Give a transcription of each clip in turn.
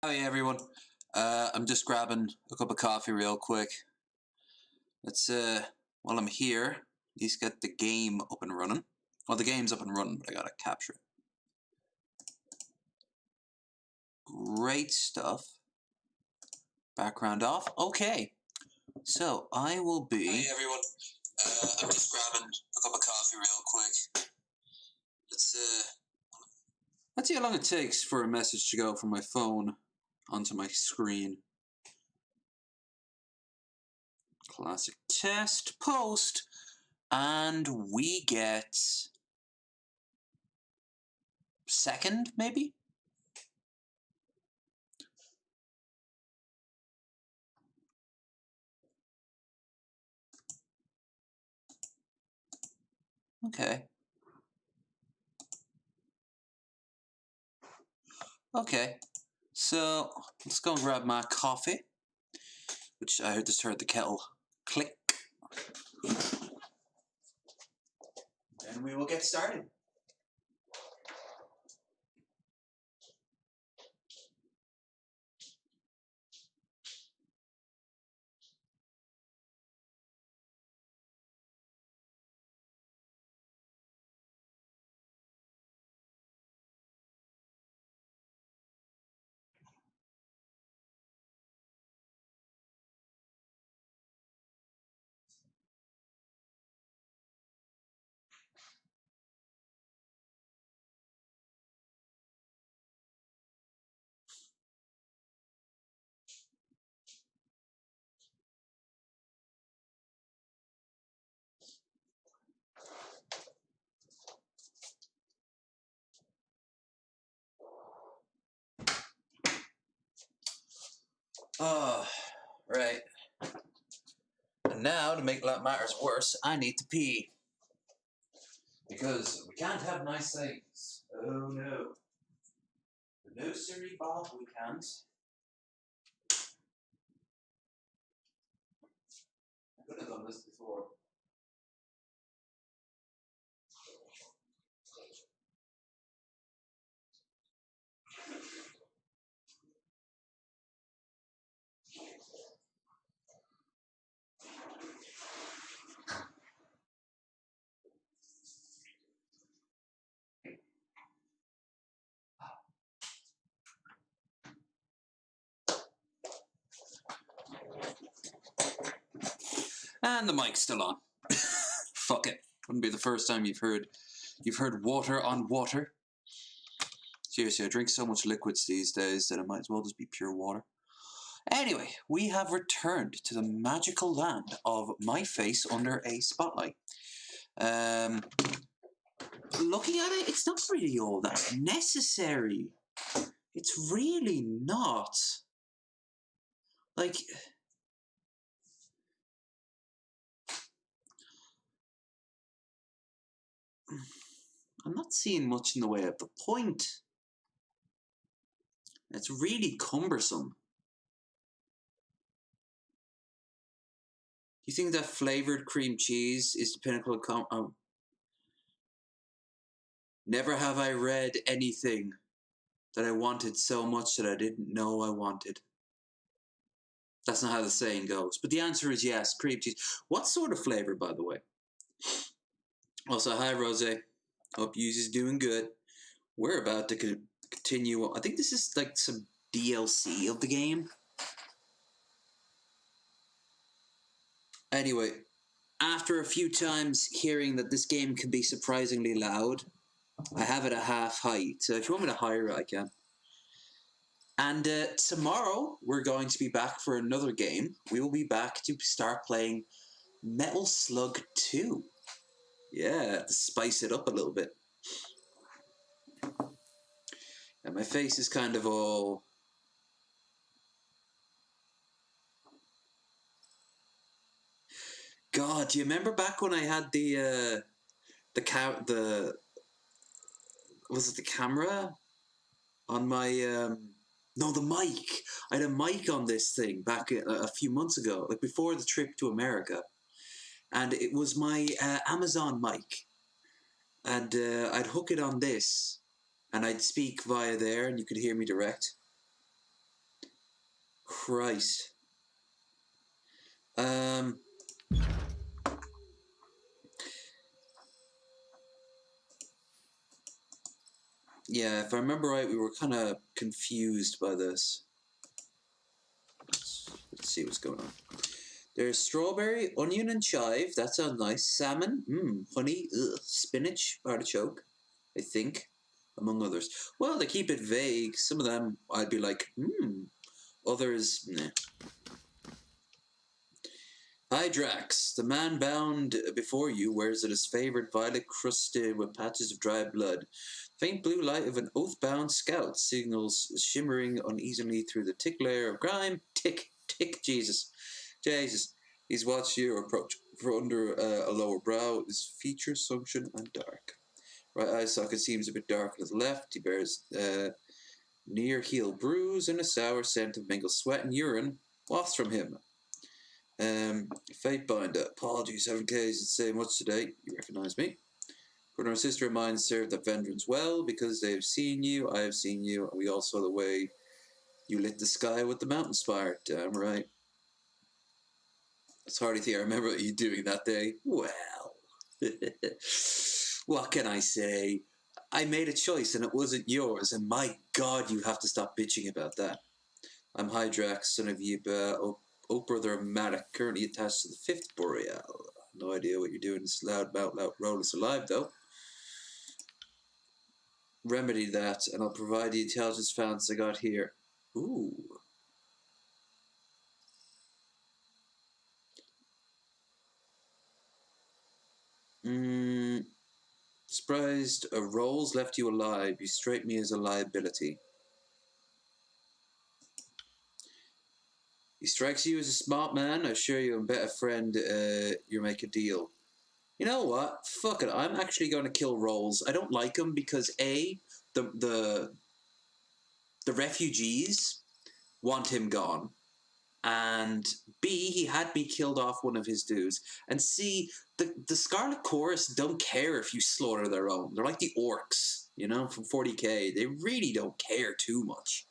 Hi everyone. I'm just grabbing a cup of coffee real quick. Let's while I'm here, at least get the game up and running. Well, the game's up and running, but I gotta capture it. Great stuff. Background off. Okay. So I will be. Hi everyone. I'm just grabbing a cup of coffee real quick. Let's see how long it takes for a message to go from my phone onto my screen. Classic test post, and we get second, maybe? Okay. Okay. So let's go and grab my coffee, which I just heard the kettle click. And we will get started. Oh, right. And now, to make matters worse, I need to pee. Because we can't have nice things. Oh no. No, sirree, Bob, we can't. I could have done this before. And the mic's still on. Fuck it. Wouldn't be the first time you've heard water on water. Seriously, I drink so much liquids these days that it might as well just be pure water. Anyway, we have returned to the magical land of my face under a spotlight. Looking at it, it's not really all that necessary. It's really not. Like, I'm not seeing much in the way of the point. It's really cumbersome. Do you think that flavored cream cheese is the pinnacle of never have I read anything that I wanted so much that I didn't know I wanted. That's not how the saying goes. But the answer is yes, cream cheese. What sort of flavor, by the way? Also, hi, Rose. Hope you's doing good. We're about to continue. I think this is like some DLC of the game. Anyway, after a few times hearing that this game can be surprisingly loud, I have it at half height. So if you want me to higher it, I can. And tomorrow, we're going to be back for another game. We will be back to start playing Metal Slug 2. Yeah, to spice it up a little bit. And my face is kind of all... God, do you remember back when I had the was it the camera on my no, the mic. I had a mic on this thing back a few months ago, like before the trip to America, and it was my Amazon mic, and I'd hook it on this, and I'd speak via there, and you could hear me direct. Christ. Yeah, if I remember right, we were kind of confused by this. Let's see what's going on. There's strawberry, onion and chive. That sounds nice. Salmon, honey, spinach, artichoke, I think, among others. Well, they keep it vague. Some of them I'd be like, Others, nah. Hydrax, the man bound before you wears it his favorite violet crusted with patches of dry blood. Faint blue light of an oath-bound scout signals shimmering uneasily through the thick layer of grime. Tick, tick, Jesus. He's watched you approach. For under a lower brow, his features sunken and dark. Right eye socket seems a bit dark on his left. He bears near heel bruise and a sour scent of mingled sweat and urine wafts from him. Fate binder. Apologies, haven't occasion to say much today. You recognise me. Brother and sister of mine served the veterans well because they have seen you, I have seen you, and we all saw the way you lit the sky with the mountain spire. Damn right. It's hardly think I remember what you doing that day. Well, what can I say? I made a choice and it wasn't yours, and my God, you have to stop bitching about that. I'm Hydrax, son of Yeba, brother Matic, currently attached to the 5th Boreal. No idea what you're doing. This loud roll is alive, though. Remedy that, and I'll provide the intelligence founds I got here. Ooh. Surprised rolls left you alive. You strike me as a liability. He strikes you as a smart man. I assure you, a better friend. You make a deal. You know what? Fuck it. I'm actually going to kill Rolls. I don't like him because A, the refugees want him gone, and B, he had me killed off one of his dudes, and C, the Scarlet Chorus don't care if you slaughter their own. They're like the orcs, you know, from 40k. They really don't care too much.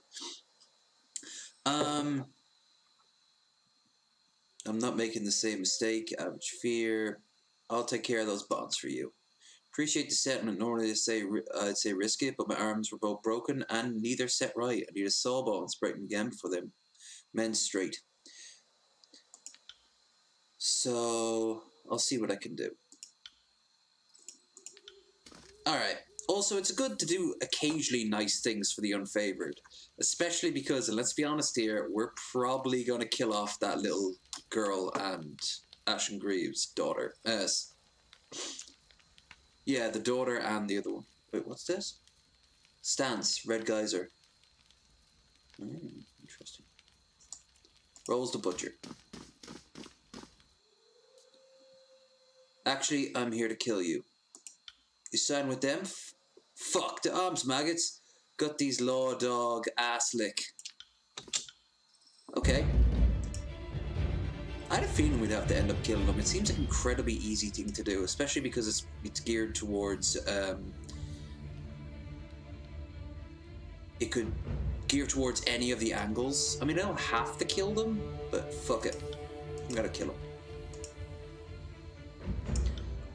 I'm not making the same mistake. Average fear. I'll take care of those bonds for you. Appreciate the settlement. Normally I'd say risk it, but my arms were both broken and neither set right. I need a sawbone and spray them again before they mend straight. So I'll see what I can do. Alright. Also, it's good to do occasionally nice things for the unfavored. Especially because, and let's be honest here, we're probably going to kill off that little girl and Ashen Greaves' daughter. Yeah, the daughter and the other one. Wait, what's this? Stance, Red Geyser. Interesting. Rolls the Butcher. Actually, I'm here to kill you. You sign with them? Fuck the arms, maggots. Got these law dog ass lick. Okay. I had a feeling we'd have to end up killing them. It seems like an incredibly easy thing to do, especially because it's geared towards it could gear towards any of the angles. I mean, I don't have to kill them, but fuck it. I'm gonna kill them.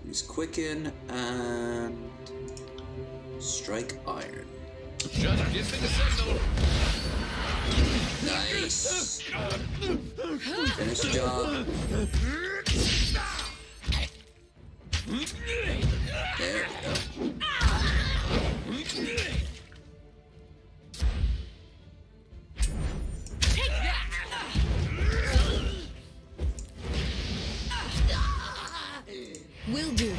Use Quicken and Strike Iron. Just give me the signal. Nice. Finish the job. There we go. Will do.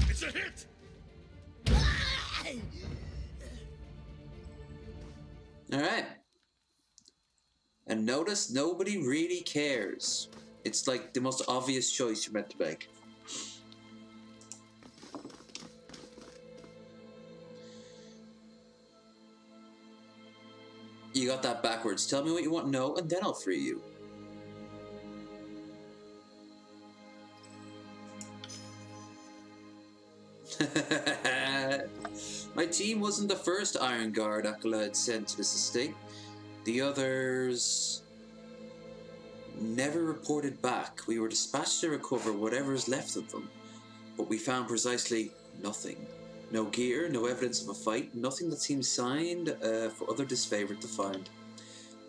It's a hit. Alright. And notice nobody really cares. It's like the most obvious choice you're meant to make. You got that backwards. Tell me what you want to know, and then I'll free you. My team wasn't the first Iron Guard accolade sent to this estate. The others never reported back. We were dispatched to recover whatever is left of them, but we found precisely nothing. No gear, no evidence of a fight, nothing that seemed signed for other disfavored to find.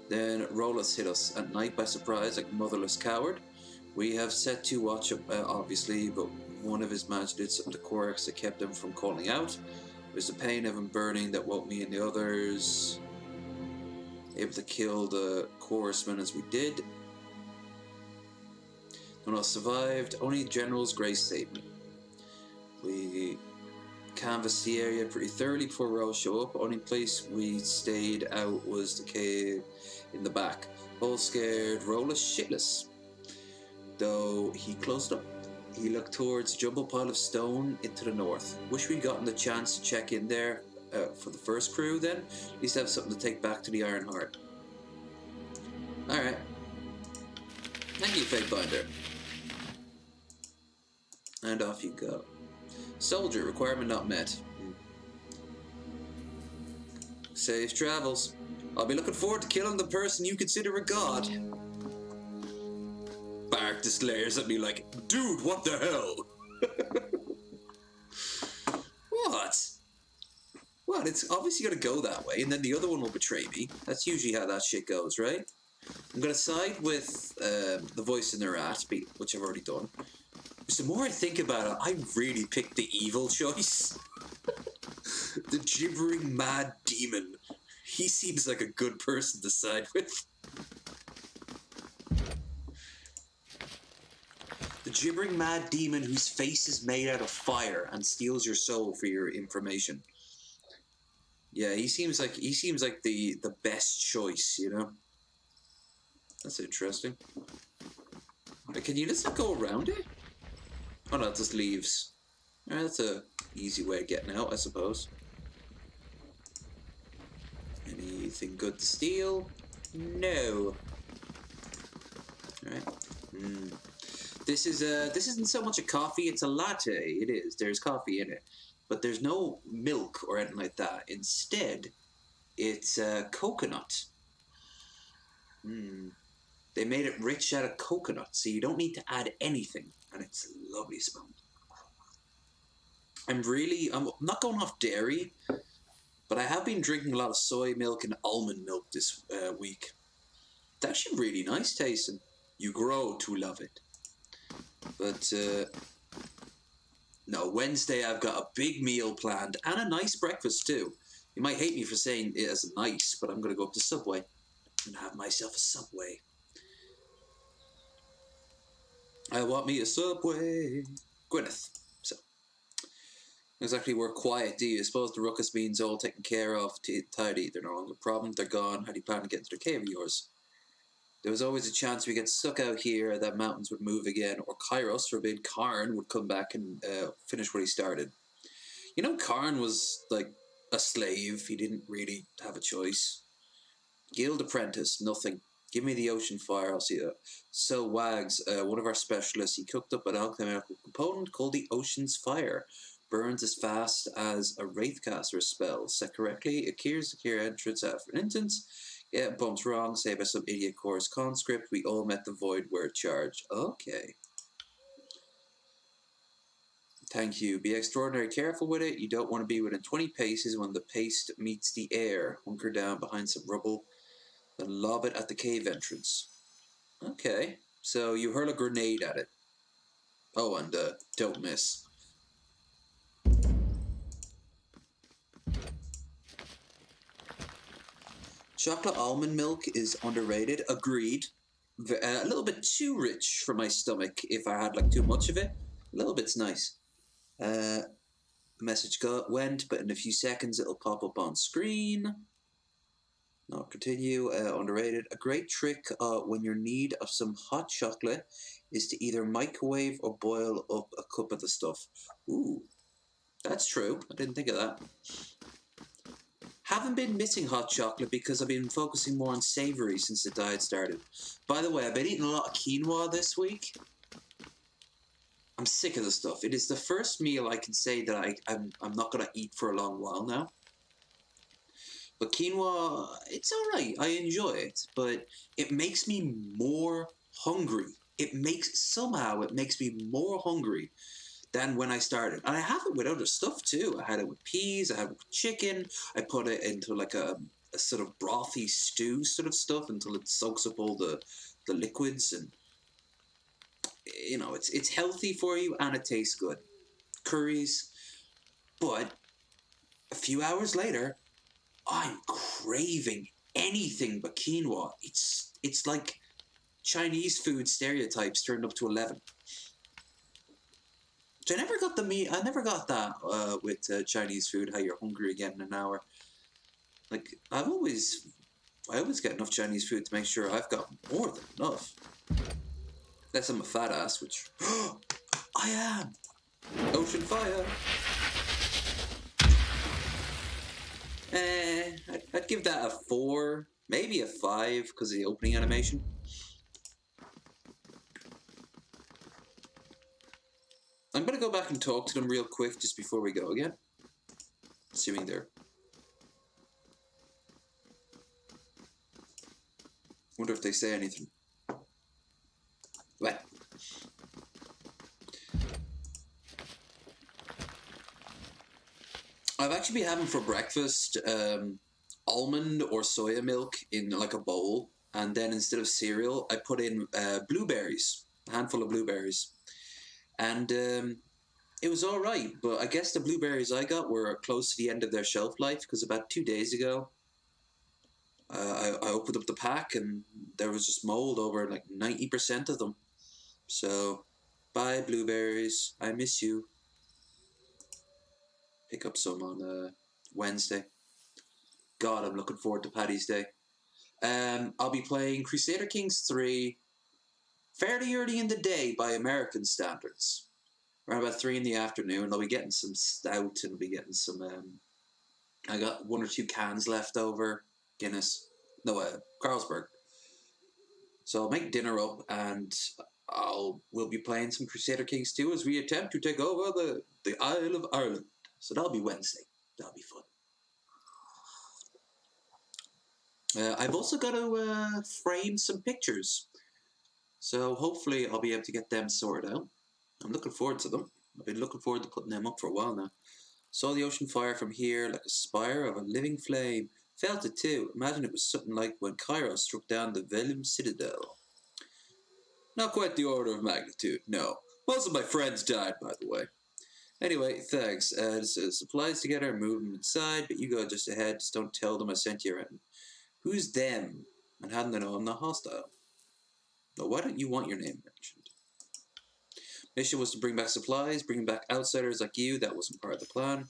Then Rolus hit us at night by surprise like a motherless coward. We have set to watch, obviously, but one of his mags did something to Quirks that kept him from calling out. It was the pain of him burning that woke me and the others able to kill the chorusmen as we did. No one else survived, only General's grace statement. We canvassed the area pretty thoroughly before we all show up. Only place we stayed out was the cave in the back. All scared Rolus shitless. Though he closed up. He looked towards a jumbled pile of stone into the north. Wish we'd gotten the chance to check in there for the first crew then. At least have something to take back to the Iron Heart. Alright. Thank you, Fatebinder. And off you go. Soldier, requirement not met. Safe travels. I'll be looking forward to killing the person you consider a god. Bark the Slayers at me like, dude, what the hell? What? Well, it's obviously gonna go that way, and then the other one will betray me. That's usually how that shit goes, right? I'm gonna side with the voice in the rat, which I've already done. The more I think about it, I really picked the evil choice. The gibbering mad demon. He seems like a good person to side with. The gibbering mad demon whose face is made out of fire and steals your soul for your information. Yeah, he seems like the best choice, you know? That's interesting. But can you just not go around it? Oh no, it just leaves. Alright, that's a easy way of getting out, I suppose. Anything good to steal? No. Alright. This isn't so much a coffee, it's a latte. It is. There's coffee in it. But there's no milk or anything like that. Instead, it's coconut. They made it rich out of coconut, so you don't need to add anything. And it's a lovely smell. I'm not going off dairy, but I have been drinking a lot of soy milk and almond milk this week. It's actually really nice tasting. You grow to love it. But, no, Wednesday I've got a big meal planned and a nice breakfast too. You might hate me for saying it as nice, but I'm going to go up to Subway and have myself a Subway. I want me a Subway. Gwyneth. So, exactly where quiet do you? Suppose the ruckus beans all taken care of, tidy. They're no longer a problem, they're gone. How do you plan to get into the cave of yours? There was always a chance we get stuck out here, that mountains would move again, or Kairos, forbid Karn, would come back and finish what he started. You know, Karn was like a slave. He didn't really have a choice. Guild apprentice, nothing. Give me the ocean fire, I'll see that. So Wags, one of our specialists, he cooked up an alchemical component called the ocean's fire. Burns as fast as a wraithcaster spell. Set correctly, it clears the clear entrance after an instance. Yeah, bumps wrong, saved by some idiot chorus conscript. We all met the void word charged. Okay. Thank you. Be extraordinarily careful with it. You don't want to be within 20 paces when the paste meets the air. Hunker down behind some rubble, then lob it at the cave entrance. Okay. So you hurl a grenade at it. Oh, and don't miss. Chocolate almond milk is underrated. Agreed. A little bit too rich for my stomach if I had like too much of it. A little bit's nice. The message went, but in a few seconds it'll pop up on screen. Not continue. Underrated. A great trick when you're in need of some hot chocolate is to either microwave or boil up a cup of the stuff. Ooh, that's true. I didn't think of that. Haven't been missing hot chocolate because I've been focusing more on savoury since the diet started. By the way, I've been eating a lot of quinoa this week. I'm sick of the stuff. It is the first meal I can say that I'm not gonna eat for a long while now. But quinoa, it's alright. I enjoy it, but it makes me more hungry. Somehow it makes me more hungry than when I started. And I have it with other stuff too. I had it with peas, I had it with chicken. I put it into like a sort of brothy stew sort of stuff until it soaks up all the liquids, and you know, it's healthy for you and it tastes good. Curries. But a few hours later, I'm craving anything but quinoa. It's like Chinese food stereotypes turned up to 11. So I never got I never got that with Chinese food. How you're hungry again in an hour. Like I always get enough Chinese food to make sure I've got more than enough. Unless I'm a fat ass, which I am. Ocean fire. I'd give that a 4, maybe a 5 because of the opening animation. I'm gonna go back and talk to them real quick just before we go again. Assuming they're. Wonder if they say anything. What? I've actually been having for breakfast almond or soya milk in like a bowl, and then instead of cereal, I put in blueberries, a handful of blueberries, and it was all right. But I guess the blueberries I got were close to the end of their shelf life because about 2 days ago, I opened up the pack and there was just mold over like 90% of them. So, bye blueberries, I miss you. Pick up some on Wednesday. God, I'm looking forward to Paddy's Day. I'll be playing Crusader Kings 3 fairly early in the day by American standards. Around about 3 in the afternoon. I'll be getting some stout and I'll be getting some... I got 1 or 2 cans left over. Guinness. No, Carlsberg. So I'll make dinner up and we'll be playing some Crusader Kings 2 as we attempt to take over the Isle of Ireland. So that'll be Wednesday. That'll be fun. I've also got to frame some pictures. So hopefully I'll be able to get them sorted out. I'm looking forward to them. I've been looking forward to putting them up for a while now. Saw the ocean fire from here like a spire of a living flame. Felt it too. Imagine it was something like when Kairos struck down the Velum Citadel. Not quite the order of magnitude, no. Most of my friends died, by the way. Anyway, thanks. It says supplies together, move them inside, but you go just ahead. Just don't tell them I sent you around. Who's them? And how do they know I'm not hostile? No, why don't you want your name mentioned? Mission was to bring back supplies, bring back outsiders like you. That wasn't part of the plan.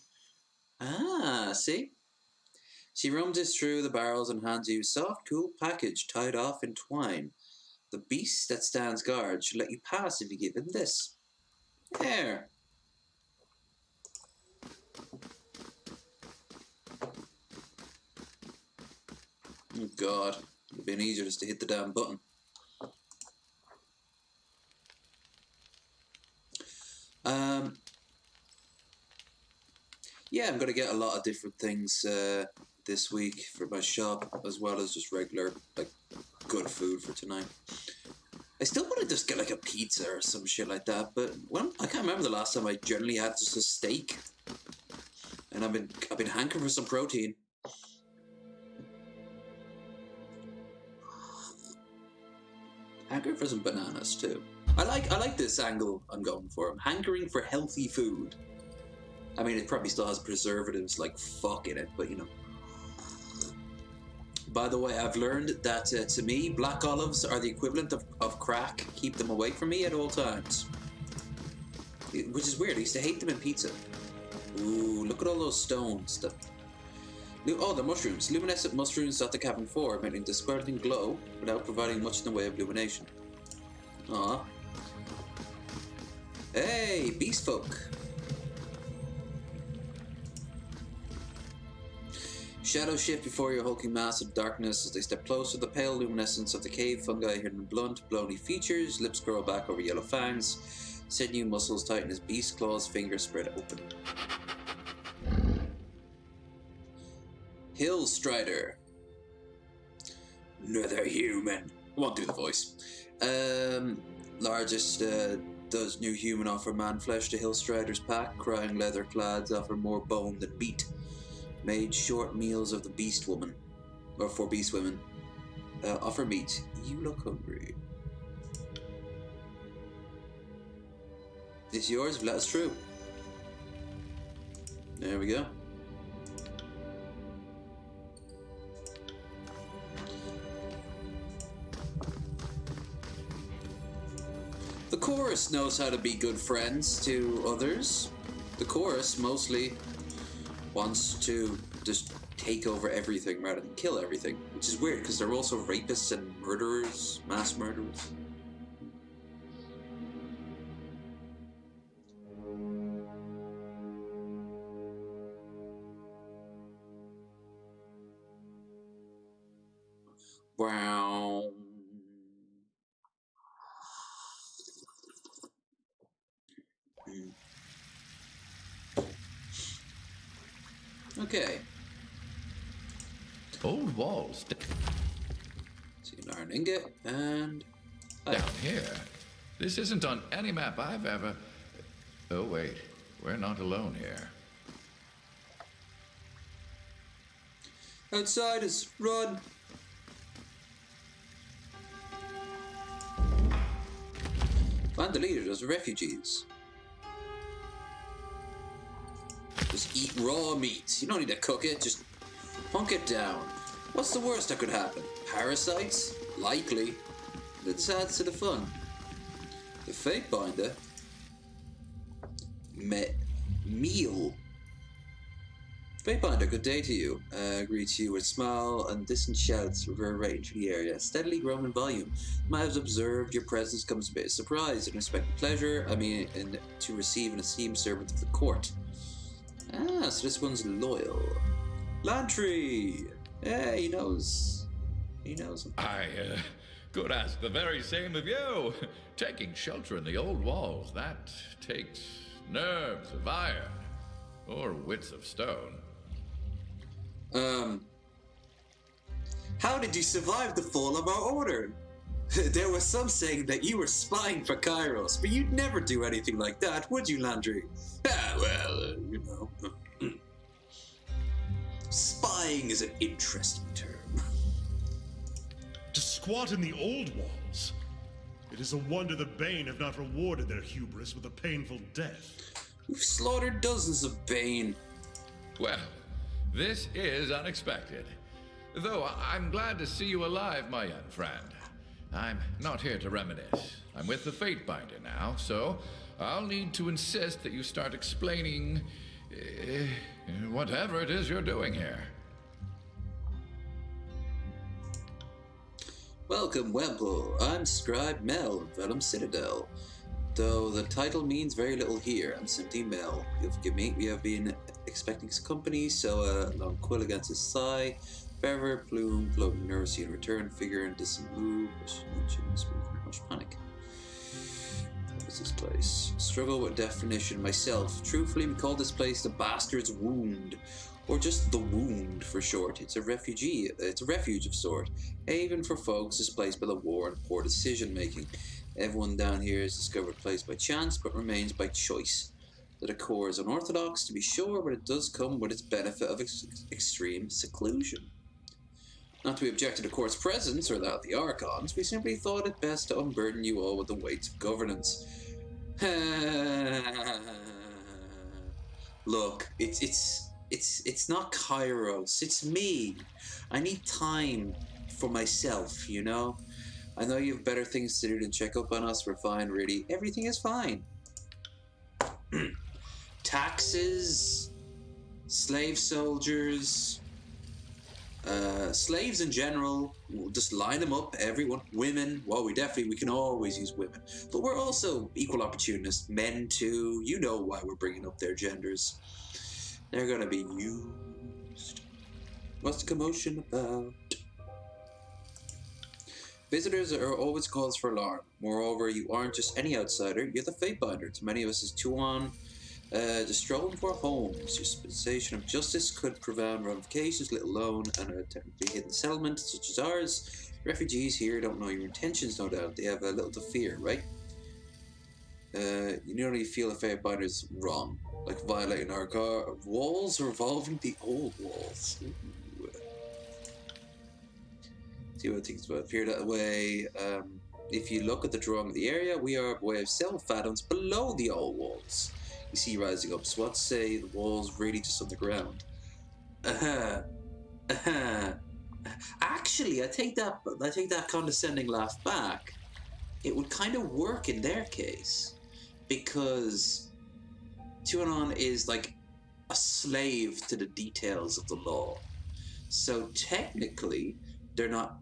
Ah, see? She rummages through the barrels and hands you a soft, cool package tied off in twine. The beast that stands guard should let you pass if you give him this. There. Oh God, it would have been easier just to hit the damn button. Yeah, I'm going to get a lot of different things this week for my shop, as well as just regular, like, good food for tonight. I still want to just get like a pizza or some shit like that, but I can't remember the last time I generally had just a steak. And I've been hankering for some protein. Hankering for some bananas too. I like this angle I'm going for. I'm hankering for healthy food. I mean, it probably still has preservatives like fuck in it, but you know. By the way, I've learned that to me, black olives are the equivalent of crack. Keep them away from me at all times. Which is weird. I used to hate them in pizza. Ooh, look at all those stones. Oh, they're mushrooms. Luminescent mushrooms at the cabin floor, making the sparkling glow without providing much in the way of illumination. Aw. Hey, beast folk. Shadows shift before your hulking mass of darkness as they step closer. The pale luminescence of the cave fungi hidden in blunt, blony features. Lips curl back over yellow fangs. Sinew muscles tighten as beast claws, fingers spread open. Hill Strider. Another human. I won't do the voice. Largest does new human offer man flesh to Hill Strider's pack. Crying leather clads offer more bone than meat. Made short meals of the beast woman. Or for beast women. Offer meat. You look hungry. It's yours if that's true. There we go. The chorus knows how to be good friends to others. The chorus mostly wants to just take over everything rather than kill everything, which is weird because they're also rapists and murderers, mass murderers. Wow. Okay. Old walls See an iron ingot and down here. This isn't on any map I've ever... Oh, wait. We're not alone here. Outsiders, run! Find the leaders of refugees. Just eat raw meat. You don't need to cook it, just hunk it down. What's the worst that could happen? Parasites? Likely. This adds to the fun. The Fate Binder. Meal. Fate Binder, good day to you. Greets you with a smile and distant shouts reverberating through the area, steadily growing in volume. You might have observed your presence comes a bit of surprise and unexpected pleasure. To receive an esteemed servant of the court. Ah, so this one's loyal. Lantry! Yeah, he knows. He knows him. I could ask the very same of you. Taking shelter in the old walls, that takes nerves of iron or wits of stone. How did you survive the fall of our order? There was some saying that you were spying for Kairos, but you'd never do anything like that, would you, Landry? Ah, well, you know. Spying is an interesting term. To squat in the old walls. It is a wonder the Bane have not rewarded their hubris with a painful death. We've slaughtered dozens of Bane. Well, this is unexpected. Though I'm glad to see you alive, my young friend. I'm not here to reminisce. I'm with the Fate Binder now, so I'll need to insist that you start explaining whatever it is you're doing here. Welcome, Wemple. I'm Scribe Mel of Vellum Citadel. Though the title means very little here, I'm simply Mel. You'll forgive me, we have been expecting some company, so long quill against his thigh. Feather, plume, floating nervously in return, figure and distant move, much panic. What is this place? Struggle with definition myself. Truthfully, we call this place the Bastard's Wound, or just the Wound for short. It's a refuge of sort, a haven for folks displaced by the war and poor decision making. Everyone down here is discovered a place by chance, but remains by choice. The decor is unorthodox, to be sure, but it does come with its benefit of extreme seclusion. Not to be objected to court's presence or that of the Archons, we simply thought it best to unburden you all with the weights of governance. Look, it's not Kairos, it's me. I need time for myself, you know? I know you have better things to do than check up on us. We're fine, really. Everything is fine. Taxes, slave soldiers, slaves in general, we'll just line them up, everyone. Women, well, we can always use women. But we're also equal opportunists. Men, too. You know why we're bringing up their genders. They're gonna be used. What's the commotion about? Visitors are always cause for alarm. Moreover, you aren't just any outsider, you're the Fatebinder. To many of us as Tuan, just strolling for homes. Your dispensation of justice could prevent ramifications, let alone an technically hidden settlement such as ours. Refugees here don't know your intentions, no doubt. They have a little to fear, right? You normally feel a Fatebinder is wrong, like violating our walls or involving the old walls. Ooh. See what I think about appear that way. If you look at the drawing of the area, we are a way of 7 fathoms below the old walls. You see rising up. So let's say the walls really just on the ground. Actually, I take that condescending laugh back. It would kind of work in their case, because Tuanon is like a slave to the details of the law. So technically, they're not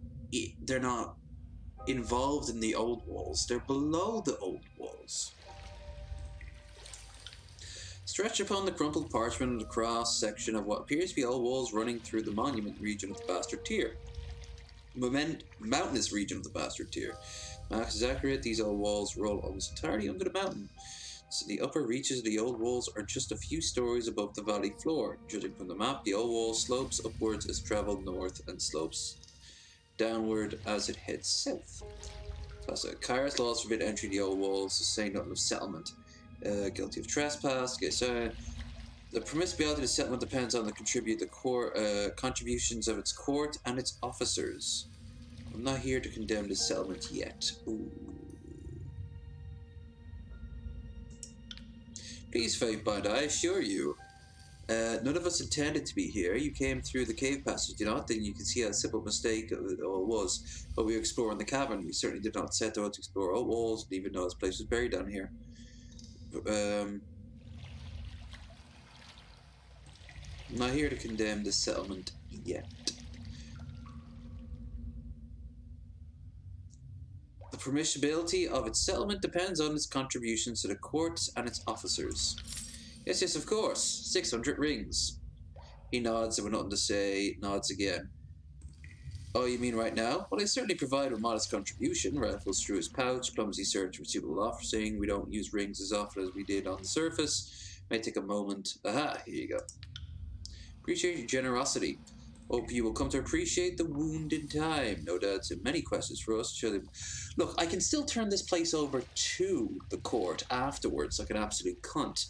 involved in the old walls. They're below the old walls. Stretched upon the crumpled parchment of the cross section of what appears to be old walls running through the monument region of the Bastard Tier. Mountainous region of the Bastard Tier. Max is accurate, these old walls roll almost entirely under the mountain. So the upper reaches of the old walls are just a few stories above the valley floor. Judging from the map, the old wall slopes upwards as traveled north and slopes downward as it heads south. So Kairos laws forbid entry the old walls, saying nothing of settlement. Guilty of trespass. Okay, so the permissibility of the settlement depends on the contributions of its court and its officers. I'm not here to condemn this settlement yet. Ooh. Please, Fatebinder, I assure you, none of us intended to be here. You came through the cave passage, did not? Then you can see how simple a mistake it all was. But we were exploring the cavern. We certainly did not set out to explore old walls, even though this place was buried down here. I'm not here to condemn this settlement yet. The permissibility of its settlement depends on its contributions to the courts and its officers. Yes, yes, of course. 600 rings. He nods, and with nothing to say, nods again. Oh, you mean right now? Well, I certainly provide a modest contribution. Raffles through his pouch, clumsy search for suitable offering. We don't use rings as often as we did on the surface. May take a moment. Aha, here you go. Appreciate your generosity. Hope you will come to appreciate the wound in time. No doubt many questions for us. Show them. Look, I can still turn this place over to the court afterwards, like an absolute cunt.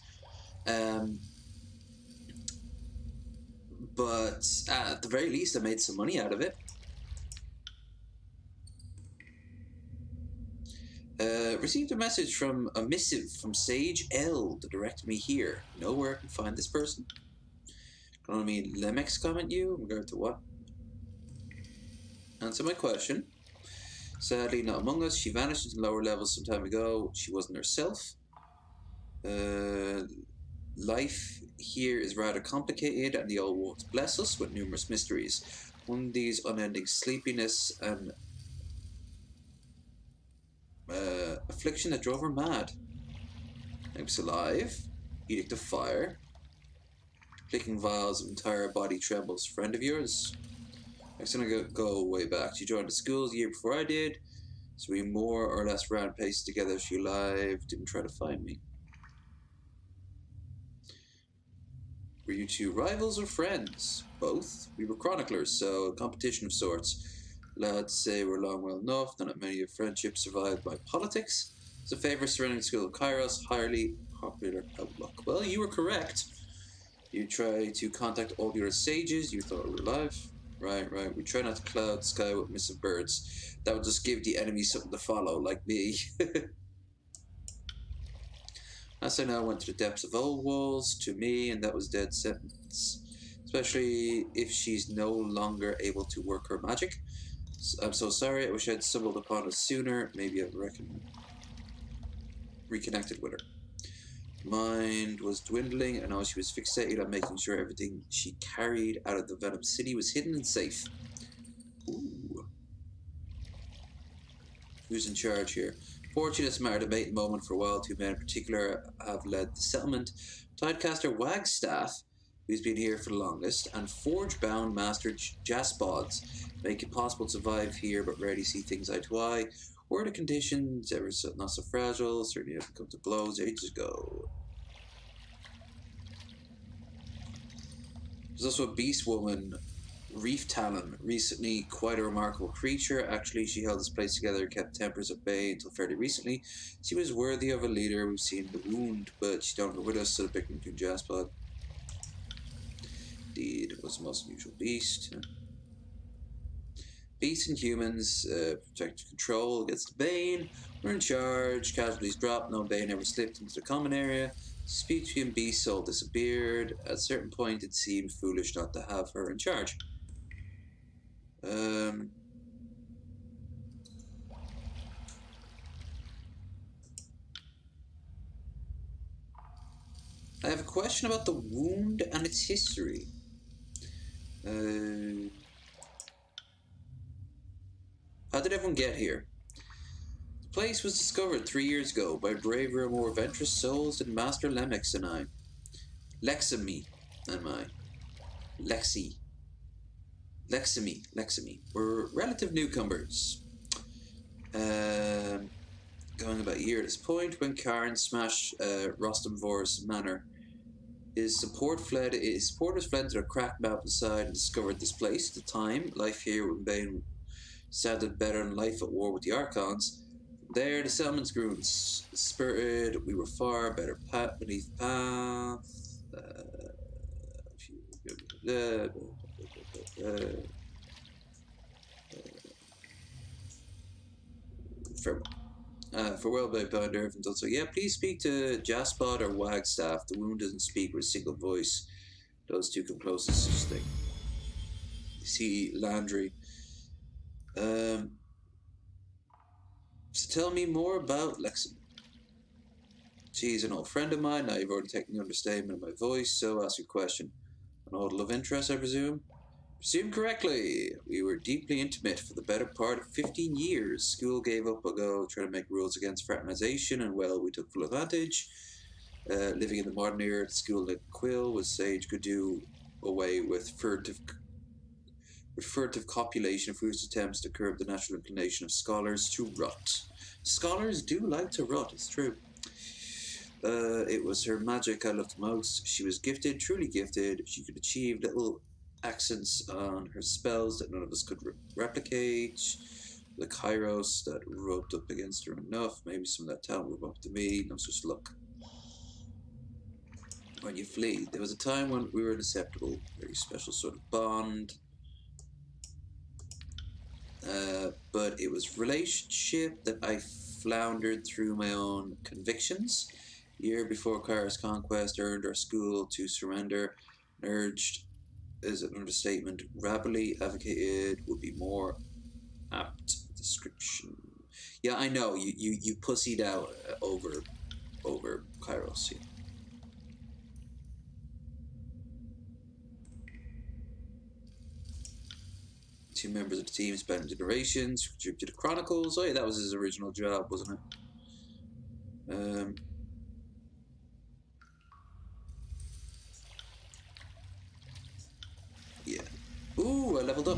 But at the very least, I made some money out of it. Received a message from a missive from Sage L to direct me here. You know where I can find this person? Can only Lemex comment you in regard to what? Answer my question. Sadly, not among us. She vanished into lower levels some time ago. She wasn't herself. Life here is rather complicated, and the old walls bless us with numerous mysteries. One of these unending sleepiness and affliction that drove her mad. Nymph's alive. Edict of fire. Clicking vials of entire body trembles. Friend of yours? I'm gonna go way back. She joined the schools a year before I did, so we more or less ran paces together. She alive, didn't try to find me. Were you two rivals or friends? Both. We were chroniclers, so a competition of sorts. Lads say we're long well enough, not many of friendships survived by politics. It's a favour surrounding the school of Kairos, highly popular outlook. Well, you were correct. You try to contact all the other sages, you thought we were alive. Right. We try not to cloud the sky with missive birds. That would just give the enemy something to follow, like me. As I now went to the depths of old walls, to me, and that was dead sentence. Especially if she's no longer able to work her magic. I'm so sorry, I wish I'd stumbled upon it sooner. Maybe I'd reconnected with her. Mind was dwindling, and now she was fixated on making sure everything she carried out of the Venom City was hidden and safe. Ooh. Who's in charge here? Fortunate it's mattered a mating moment for a while. Two men in particular have led the settlement. Tidecaster Wagstaff who's been here for the longest, and forge-bound Master Jaspods. Make it possible to survive here, but rarely see things eye to eye. Were the conditions ever not so fragile? Certainly have come to blows ages ago. There's also a beast woman, Reef Talon, recently quite a remarkable creature. Actually, she held this place together, kept tempers at bay until fairly recently. She was worthy of a leader. We've seen the wound, but she's no longer with us, so the picnic to Jaspod. Indeed, it was the most unusual beast. Beasts and humans, protective control against the Bane. We're in charge. Casualties dropped. No Bane ever slipped into the common area. Speech between beasts all disappeared. At a certain point, it seemed foolish not to have her in charge. I have a question about the wound and its history. How did everyone get here? The place was discovered 3 years ago by braver and more adventurous souls than Master Lemix and I. Leximi and I. Leximi. We're relative newcomers. Going about a year at this point, when Karen smashed Rostamvor's manor. His supporters fled to the cracked mountainside and discovered this place. At the time, life here would have been sounded better than life at war with the Archons. There, the settlements grew spirited. We were far better beneath the path. Farewell by Pounder and also, yeah, please speak to Jaspod or Wagstaff. The wound doesn't speak with a single voice. Those two come closest to this thing. See Landry. So tell me more about Lexington. She's an old friend of mine. Now you've already taken the understatement of my voice, so ask your question. An old love interest, I presume? Presume correctly. We were deeply intimate for the better part of 15 years. School gave up a go trying to make rules against fraternization, and well, we took full advantage. Living in the modern era, the school at Quill was sage could do away with furtive copulation of fruitless attempts to curb the natural inclination of scholars to rot. Scholars do like to rot, it's true. It was her magic I loved most. She was gifted, truly gifted. She could achieve little accents on her spells that none of us could replicate. The Kairos that rubbed up against her enough. Maybe some of that talent rubbed up to me. No such luck. When you flee, there was a time when we were inseparable. Very special sort of bond. But it was relationship that I floundered through my own convictions. Year before Kara's conquest earned our school to surrender, and urged is an understatement. Rabidly advocated would be more apt description. Yeah, I know you pussied out over Kairos. Yeah. Two members of the team spent generations, contributed to Chronicles. Oh yeah, that was his original job, wasn't it? Yeah. Ooh, I leveled up.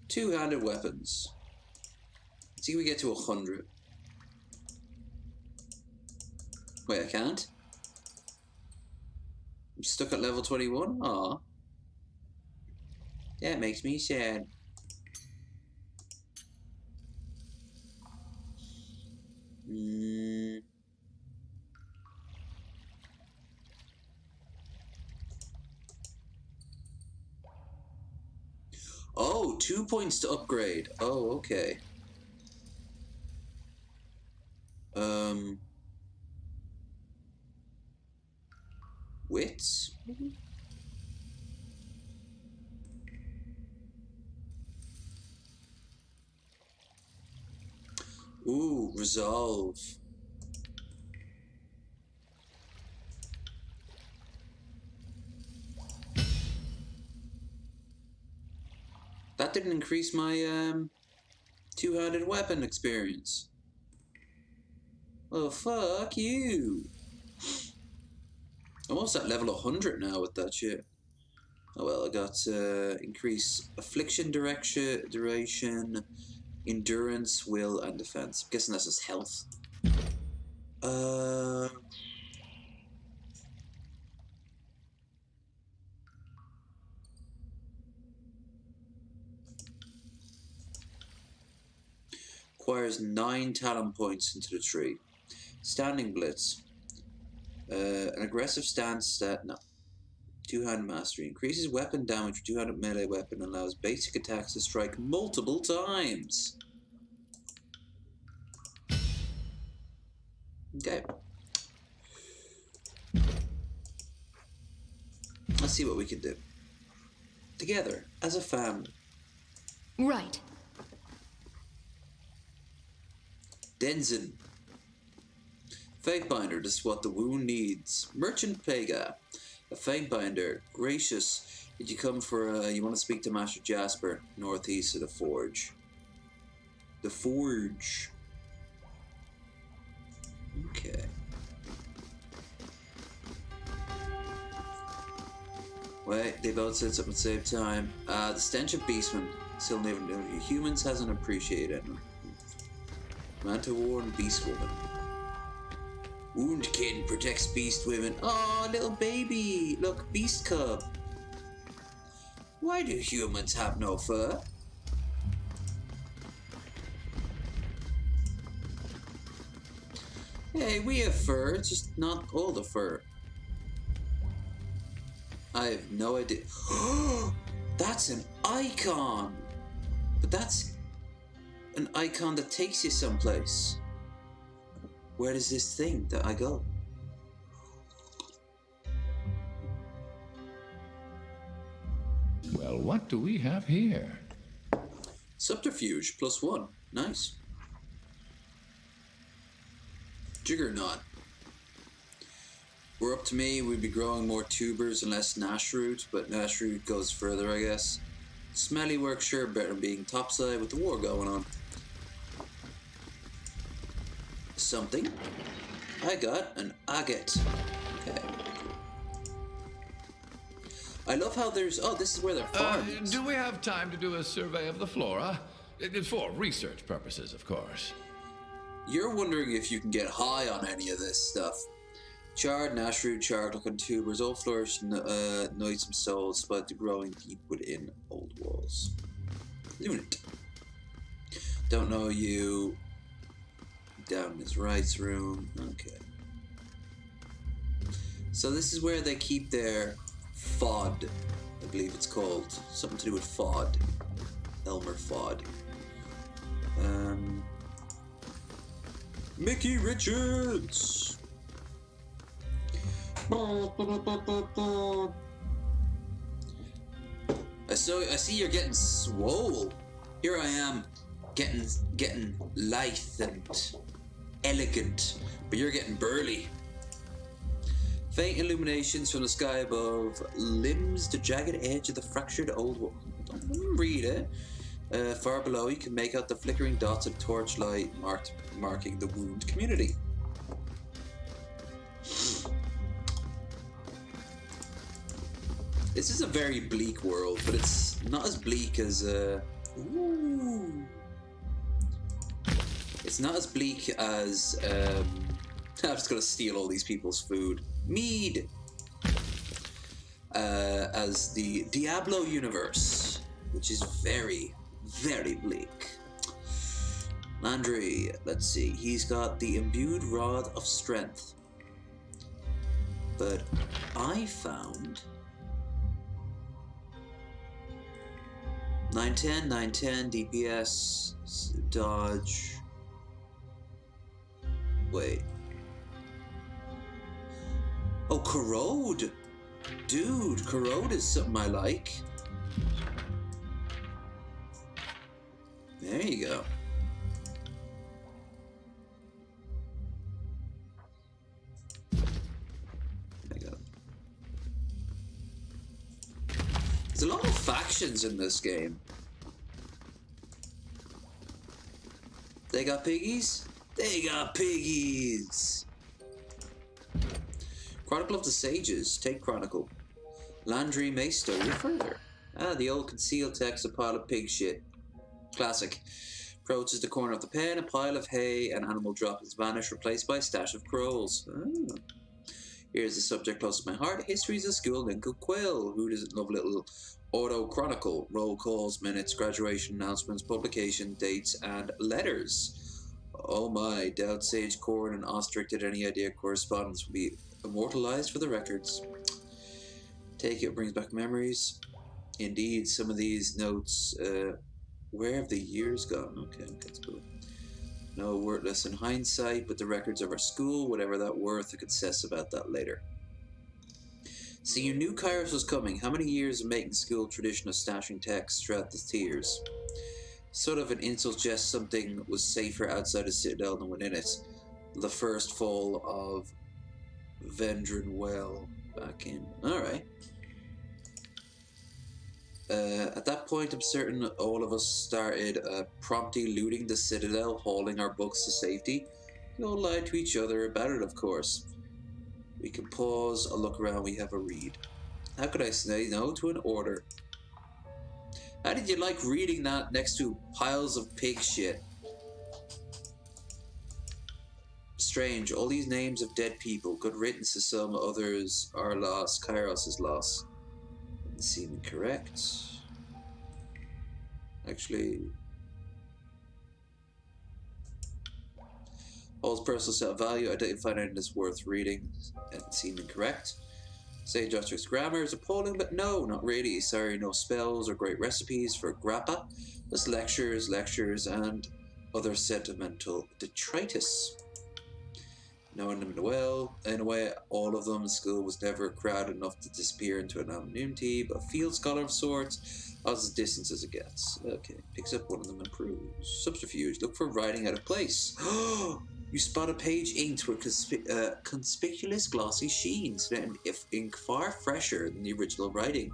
Two-handed weapons. Let's see if we get to 100. Wait, I can't? I'm stuck at level 21? Aw. That makes me sad. Oh, 2 points to upgrade. Oh, okay. Wits? Ooh, resolve. That didn't increase my two-handed weapon experience. Oh, fuck you. I'm almost at level 100 now with that shit. Oh well, I got increase affliction duration, endurance, will, and defense. I'm guessing that's just health. Acquires 9 talent points into the tree. Standing blitz. An aggressive stance stat. No. Two-hand mastery. Increases weapon damage with two-handed melee weapon and allows basic attacks to strike multiple times. Okay. Let's see what we can do. Together, as a family. Right. Denzin. Fatebinder, this is what the wound needs. Merchant Pega. A Fatebinder. Gracious. Did you come for, you want to speak to Master Jasper, northeast of the Forge. The Forge. Okay. Wait, they both said something at the same time. The stench of beastmen. Still never knew. Humans hasn't appreciated it. Manta Warren Beast Woman. Woundkin protects beast women. Oh, little baby. Look, beast cub. Why do humans have no fur? Hey, we have fur, it's just not all the fur. I have no idea. That's an icon! But that's an icon that takes you someplace. Where does this thing that I go? Well, what do we have here? Subterfuge, +1. Nice. Juggernaut. We're up to me, we'd be growing more tubers and less nashroot, but nashroot goes further, I guess. Smelly work sure better than being topside with the war going on. Something. I got an agate. Okay. I love how there's... Oh, this is where they're farmed. Do we have time to do a survey of the flora? For research purposes, of course. You're wondering if you can get high on any of this stuff. Charred, nashroot, charred looking tubers, all flourish, noisome souls, despite the growing deep within old walls. Lunate. Don't know you. Down in his rights room. Okay. So this is where they keep their FOD, I believe it's called. Something to do with FOD. Elmer FOD. Mickey Richards! I see you're getting swole. Here I am, getting lithe and elegant, but you're getting burly. Faint illuminations from the sky above limbs the jagged edge of the fractured old wall. Don't read it. Far below, you can make out the flickering dots of torchlight marking the wound community. This is a very bleak world, but it's not as bleak as ooh. It's not as bleak as I'm just gonna steal all these people's food. Mead. As the Diablo universe, which is very, very bleak. Landry, let's see. He's got the imbued rod of strength, but I found 910, 910, DPS, dodge. Wait. Oh, corrode. Dude, corrode is something I like. There you go. There's a lot of factions in this game. They got piggies? They got piggies! Chronicle of the Sages. Take Chronicle. Landry may stow you further. Ah, the old concealed text, a pile of pig shit. Classic. Approaches the corner of the pen, a pile of hay, an animal drop has vanished, replaced by a stash of crows. Ah. Here's the subject close to my heart. Histories of school and Uncle Quill. Who doesn't love a little auto chronicle? Roll calls, minutes, graduation announcements, publication dates, and letters. Oh my, doubt Sage Corn and Ostrich did any idea correspondence would be immortalized for the records. Take it brings back memories. Indeed, some of these notes, where have the years gone? Okay, that's cool. No, worthless in hindsight, but the records of our school, whatever that worth, I could assess about that later. So you knew Kairos was coming. How many years of making school tradition of stashing texts throughout the tiers? Sort of an insult jest something was safer outside of Citadel than within it. The first fall of Vendron Well back in. Alright. At that point, I'm certain all of us started promptly looting the Citadel, hauling our books to safety. We all lied to each other about it, of course. We can pause, a look around, we have a read. How could I say no to an order? How did you like reading that next to piles of pig shit? Strange, all these names of dead people, good riddance to some, others are lost. Kairos is lost. Doesn't seem incorrect. Actually, Hall's personal self-value, I didn't find anything that's worth reading. Doesn't seem incorrect. Sage Ostrich's grammar is appalling, but no, not really. Sorry, no spells or great recipes for grappa. Just lectures, and other sentimental detritus. Knowing them well, in a way, all of them, school was never crowded enough to disappear into an anonymity, but a field scholar of sorts, as distance as it gets. Okay, picks up one of them, improves. Subterfuge, look for writing out of place. You spot a page inked with conspicuous glossy sheens, if ink far fresher than the original writing.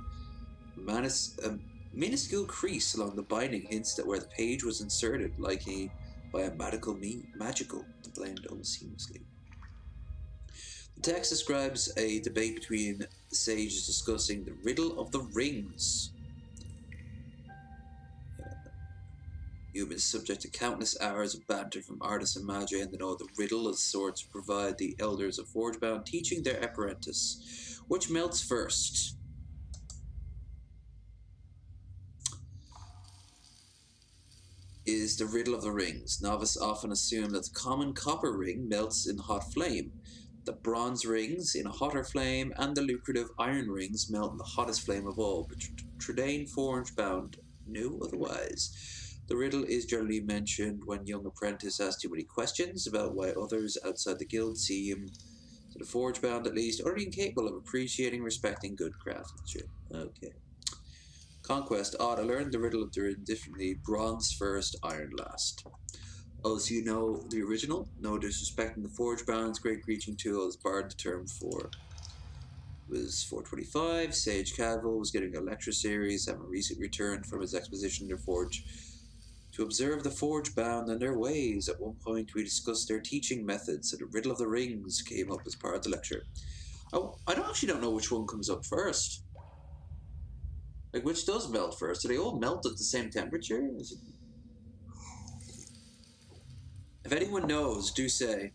A minuscule crease along the binding hints that where the page was inserted, likely by a magical to blend unseamlessly. The text describes a debate between the sages discussing the riddle of the rings. You've been subject to countless hours of banter from artists and magi, and they know the riddle of sorts provide the elders of Forgebound teaching their apprentice. Which melts first? Is the riddle of the rings. Novice often assume that the common copper ring melts in hot flame. The bronze rings in a hotter flame, and the lucrative iron rings melt in the hottest flame of all. But Trudane Forgebound knew otherwise. The riddle is generally mentioned when young apprentice asks too many questions about why others outside the guild see him, to the Forgebound at least, utterly incapable of appreciating and respecting good craftsmanship. Okay. Conquest. Odd, I learned the riddle of the ring differently. Bronze first, iron last. Oh, so you know the original? No disrespecting the Forgebound's great reaching tool has borrowed the term for. It was 425. Sage Cadwell was getting a lecture series, having recently returned from his exposition to Forge to observe the Forgebound and their ways. At one point, we discussed their teaching methods, and the riddle of the rings came up as part of the lecture. Oh, I don't know which one comes up first. Like, which does melt first? Do they all melt at the same temperature? Is it... If anyone knows, do say.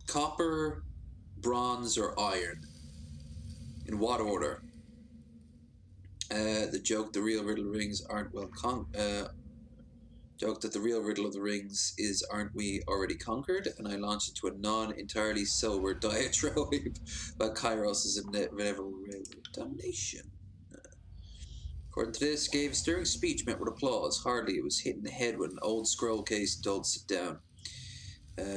Copper, bronze, or iron? In what order? The joke the real riddle of the rings aren't joke that the real riddle of the rings is aren't we already conquered, and I launched into a non-entirely sober diatribe about Kairos' inevitable domination. According to this, gave a stirring speech met with applause. Hardly, it was hit in the head with an old scroll case and told to sit down.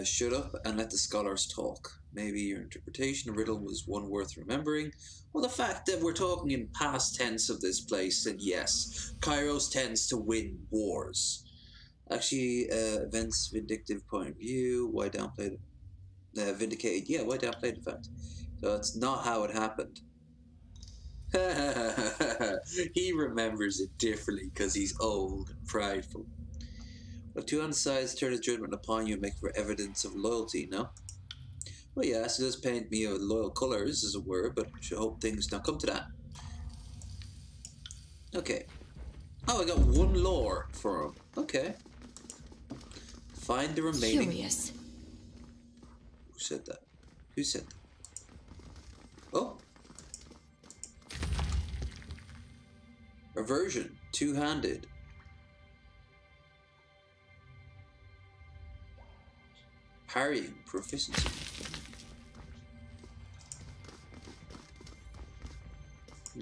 Shut up and let the scholars talk. Maybe your interpretation of riddle was one worth remembering. Well, the fact that we're talking in past tense of this place, then yes, Kairos tends to win wars. Actually, events vindictive point of view. Why downplay the vindicated? Yeah, why downplay the fact? So that's not how it happened. He remembers it differently because he's old and prideful. But two on sides turn his judgment upon you and make for evidence of loyalty, no? Well, yes, it does paint me with loyal colours, as it were, but I should hope things don't come to that. Okay. Oh, I got one lore for him. Okay. Find the remaining... Curious. Who said that? Who said that? Oh. Aversion. Two-handed. Parrying. Proficiency.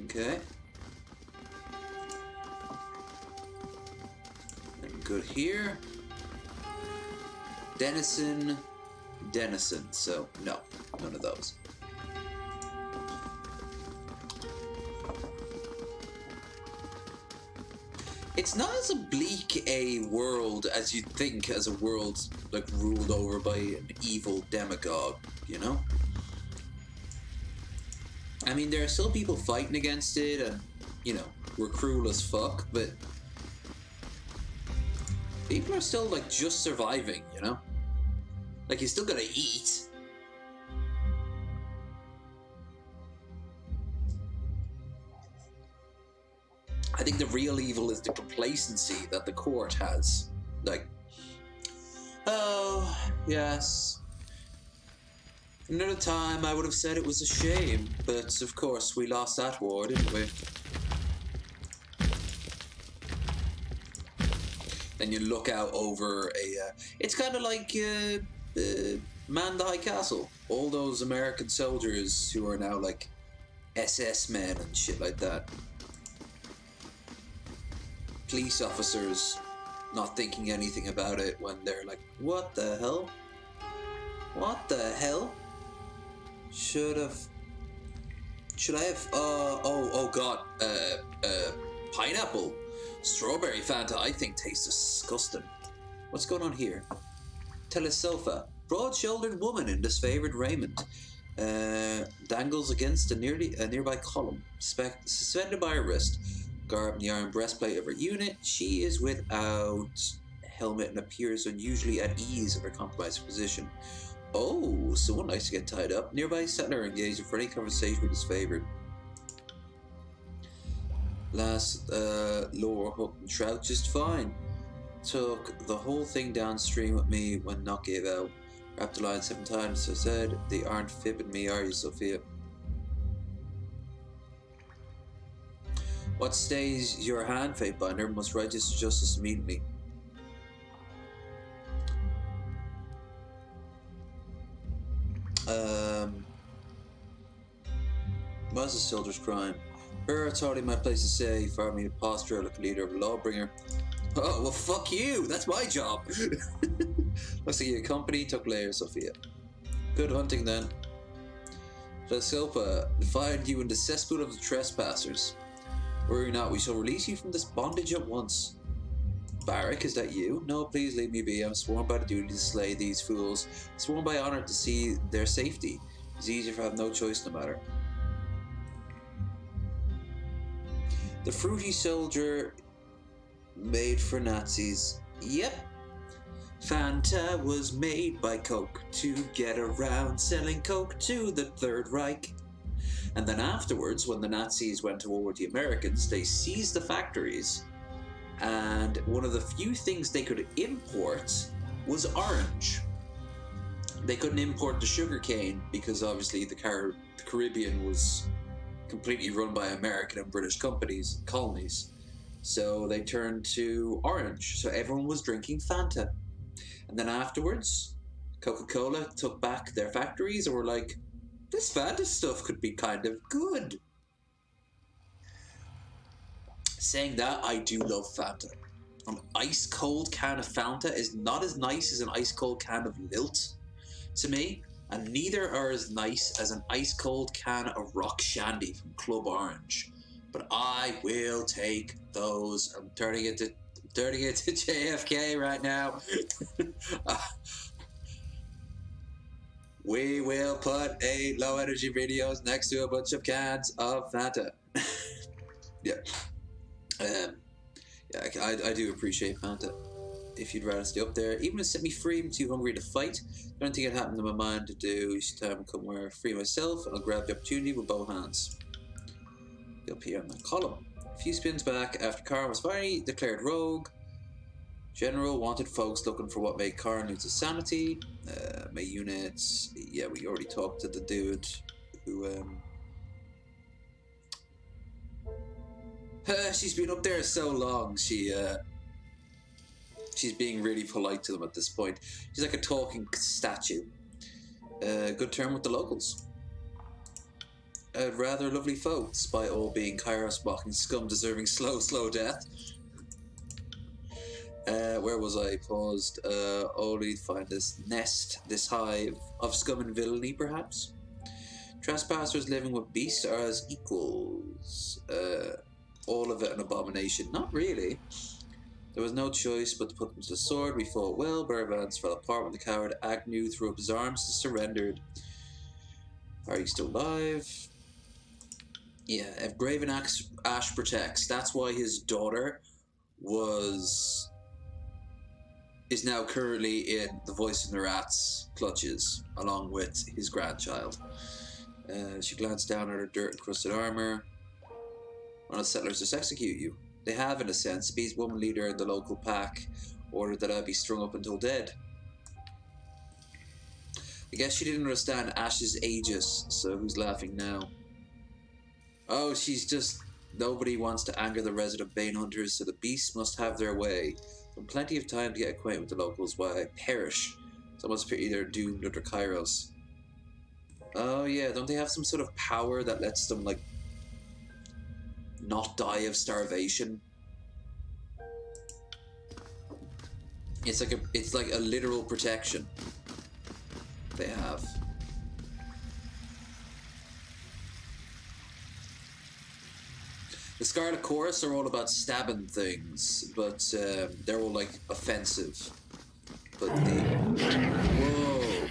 Okay. I'm good here. Denison. So, no. None of those. It's not as bleak a world as you'd think, as a world like ruled over by an evil demagogue, you know? I mean, there are still people fighting against it, and, you know, we're cruel as fuck, but people are still, like, just surviving, you know? Like, you still gotta eat. I think the real evil is the complacency that the court has. Like, oh, yes. Another time I would have said it was a shame, but of course we lost that war, didn't we? Then you look out over a... it's kind of like Man the High Castle. All those American soldiers who are now like SS men and shit like that. Police officers not thinking anything about it when they're like, what the hell? What the hell? Should I have, oh god, pineapple. Strawberry Fanta, I think, tastes disgusting. What's going on here? Telesofa. Broad-shouldered woman in disfavored raiment. Dangles against a nearby column. Suspended by her wrist. Garbed in the iron breastplate of her unit. She is without helmet and appears unusually at ease of her compromised position. Oh, someone likes to get tied up. Nearby settler engaged in friendly conversation with his favourite. Last lore hooked and trout just fine. Took the whole thing downstream with me when not gave out. Wrapped the line 7 times, so I said, they aren't fibbing me, are you, Sophia? What stays your hand, Fatebinder? Must righteous justice immediately. What's a soldier's crime? Her authority my place to say, far me a posture like a leader of a lawbringer. Oh, well, fuck you! That's my job! Looks like your company took layers, Sophia. Good hunting, then. Jasopa, find you in the cesspool of the trespassers. Worry not, we shall release you from this bondage at once. Barak, is that you? No, please leave me be. I'm sworn by the duty to slay these fools. Sworn by honor to see their safety. It's easier if I have no choice, no matter. The fruity soldier made for Nazis. Yep. Fanta was made by Coke to get around selling Coke to the Third Reich. And then afterwards, when the Nazis went to war with the Americans, they seized the factories. And one of the few things they could import was orange. They couldn't import the sugarcane because obviously the Caribbean was completely run by American and British companies, colonies. So they turned to orange. So everyone was drinking Fanta. And then afterwards, Coca-Cola took back their factories and were like, this Fanta stuff could be kind of good. Saying that, I do love Fanta. An ice-cold can of Fanta is not as nice as an ice-cold can of Lilt to me. And neither are as nice as an ice-cold can of Rock Shandy from Club Orange. But I will take those. I'm turning it to JFK right now. We will put 8 low energy videos next to a bunch of cans of Fanta. Yeah. I do appreciate Fanta. If you'd rather stay up there, even to set me free, I'm too hungry to fight. The only thing that happened to my mind to do is time to come where I free myself, and I'll grab the opportunity with both hands. Up here on my column. A few spins back, after Karen was finally declared rogue, General wanted folks looking for what made Karen lose his sanity. My units, yeah, we already talked to the dude who, she's been up there so long, she's being really polite to them at this point. She's like a talking statue. Good term with the locals. Rather lovely folk, despite all being Kairos-mocking scum deserving slow death. Where was I? Paused. Only to find this nest, this hive of scum and villainy, perhaps? Trespassers living with beasts are as equals. All of it an abomination. Not really. There was no choice but to put them to the sword. We fought well. Burvans fell apart when the coward Agnew threw up his arms and surrendered. Are you still alive? Yeah, if Graven Ash protects, that's why his daughter is now currently in the Voice in the Rat's clutches, along with his grandchild. She glanced down at her dirt-encrusted armor. One of the settlers just execute you. They have, in a sense. Beast woman leader in the local pack ordered that I be strung up until dead. I guess she didn't understand Ash's aegis, so who's laughing now? Oh, she's just... Nobody wants to anger the resident Bane Hunters, so the beasts must have their way. And plenty of time to get acquainted with the locals while I perish. Someone's pretty they're doomed under Kairos. Oh yeah, don't they have some sort of power that lets them, like, not die of starvation? It's like a literal protection they have. The Scarlet Chorus are all about stabbing things, but they're all like offensive. But the whoa,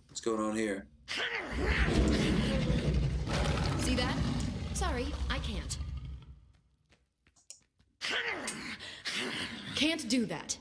what's going on here? See that? Sorry, I can't. Can't do that.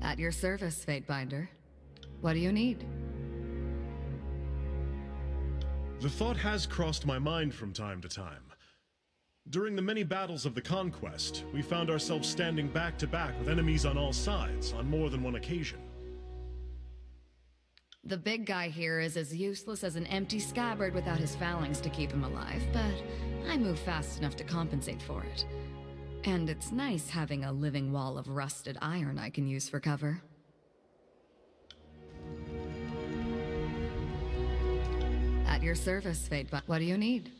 At your service, Fatebinder. What do you need? The thought has crossed my mind from time to time. During the many battles of the Conquest, we found ourselves standing back to back with enemies on all sides on more than one occasion. The big guy here is as useless as an empty scabbard without his phalanx to keep him alive, but I move fast enough to compensate for it. And it's nice having a living wall of rusted iron I can use for cover. At your service, Fatebinder. What do you need?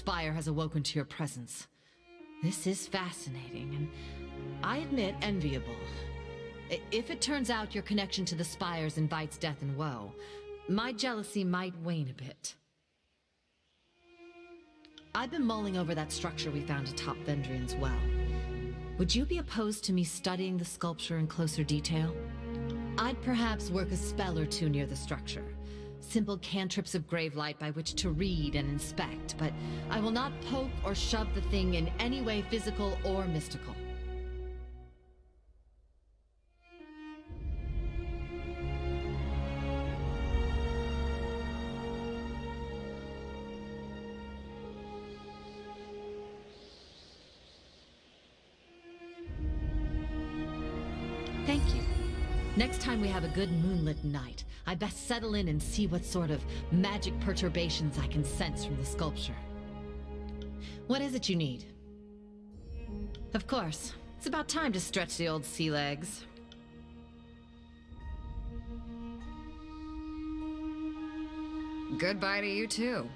spire has awoken to your presence. This is fascinating, and I admit enviable. If it turns out your connection to the spires invites death and woe, my jealousy might wane a bit. I've been mulling over that structure we found atop Vendrian's well. Would you be opposed to me studying the sculpture in closer detail? I'd perhaps work a spell or two near the structure. Simple cantrips of Gravelight by which to read and inspect, but I will not poke or shove the thing in any way physical or mystical. Thank you. Next time we have a good moonlit night, I best settle in and see what sort of magic perturbations I can sense from the sculpture. What is it you need? Of course. It's about time to stretch the old sea legs. Goodbye to you too.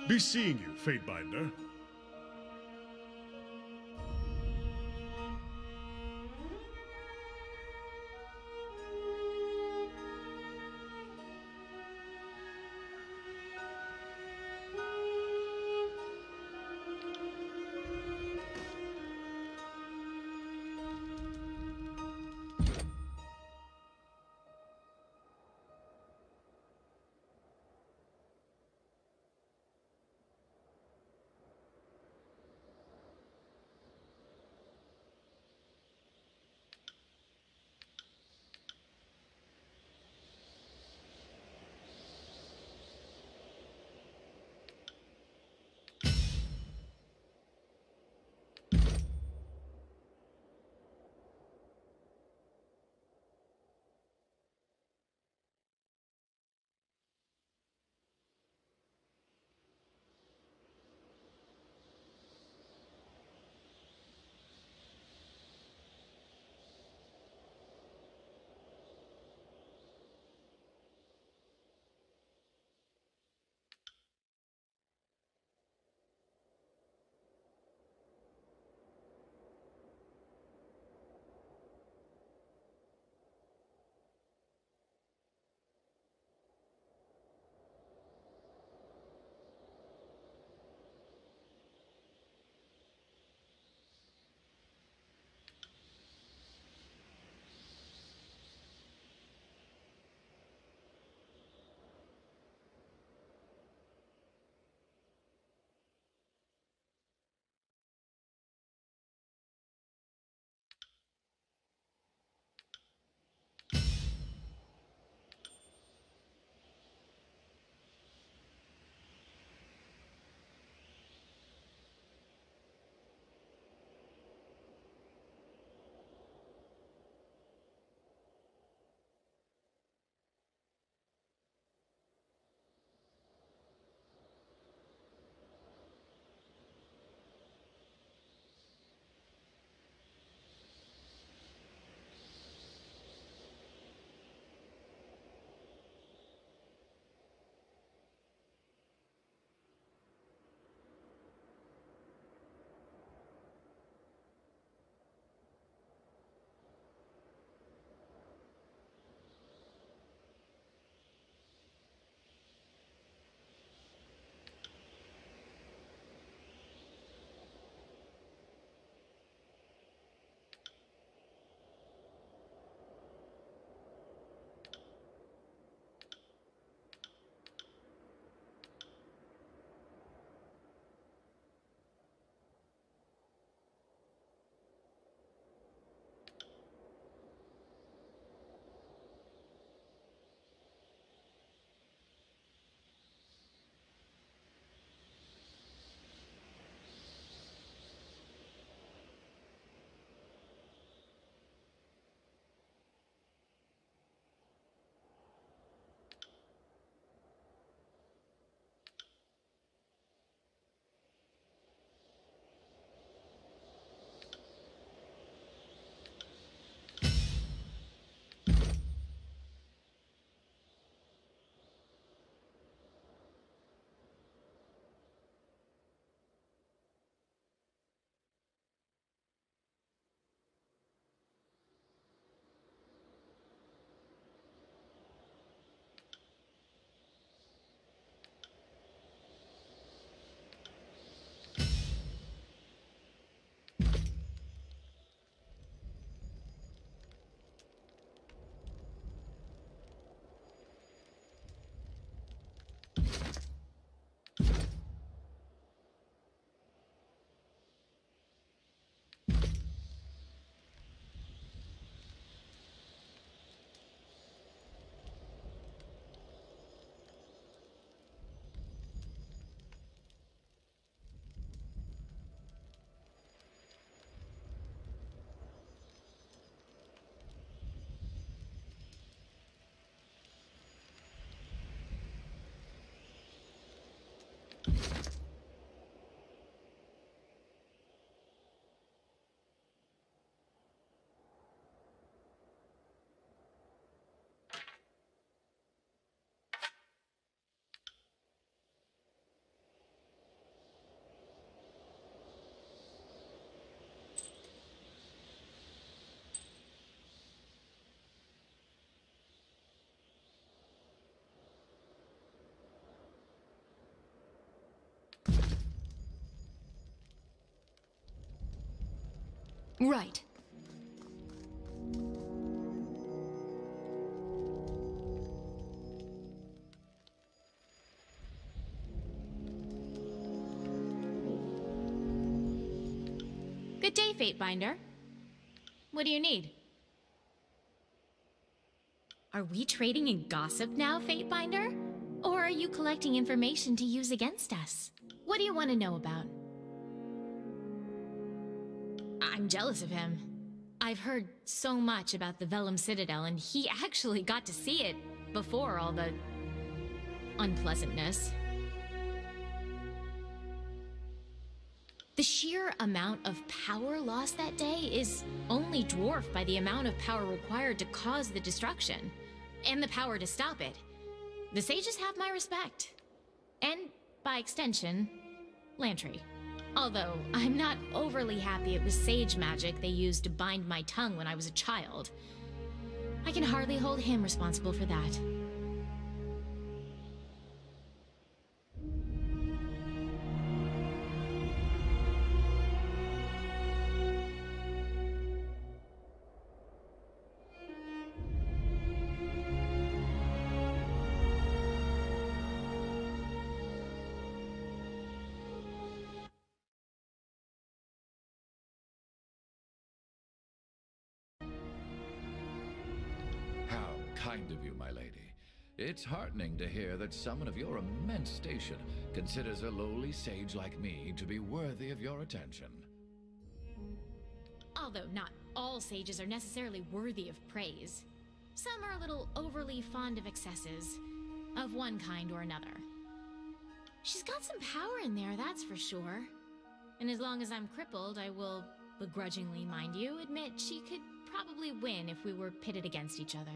Be seeing you, Fatebinder. Right. Good day, Fatebinder. What do you need? Are we trading in gossip now, Fatebinder? Or are you collecting information to use against us? What do you want to know about? I'm jealous of him. I've heard so much about the Vellum Citadel, and he actually got to see it before all the unpleasantness. The sheer amount of power lost that day is only dwarfed by the amount of power required to cause the destruction, and the power to stop it. The sages have my respect. And, by extension, Lantry. Although, I'm not overly happy it was sage magic they used to bind my tongue when I was a child. I can hardly hold him responsible for that. How kind of you, my lady. It's heartening to hear that someone of your immense station considers a lowly sage like me to be worthy of your attention. Although not all sages are necessarily worthy of praise. Some are a little overly fond of excesses, of one kind or another. She's got some power in there, that's for sure. And as long as I'm crippled, I will, begrudgingly mind you, admit she could probably win if we were pitted against each other.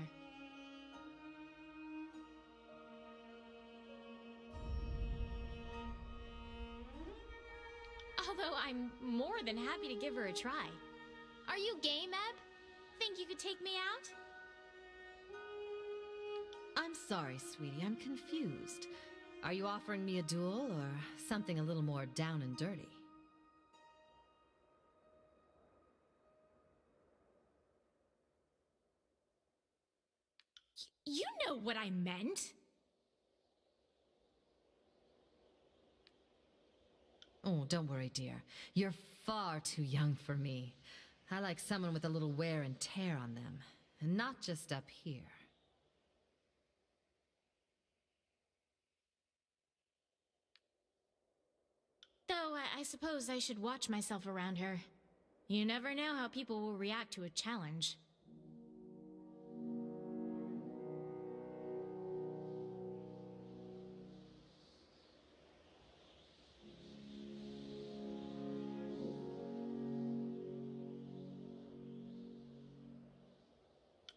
Although I'm more than happy to give her a try. Are you game, Eb? Think you could take me out? I'm sorry, sweetie, I'm confused. Are you offering me a duel, or something a little more down and dirty? You know what I meant! Oh, don't worry, dear. You're far too young for me. I like someone with a little wear and tear on them, and not just up here. Though I suppose I should watch myself around her. You never know how people will react to a challenge.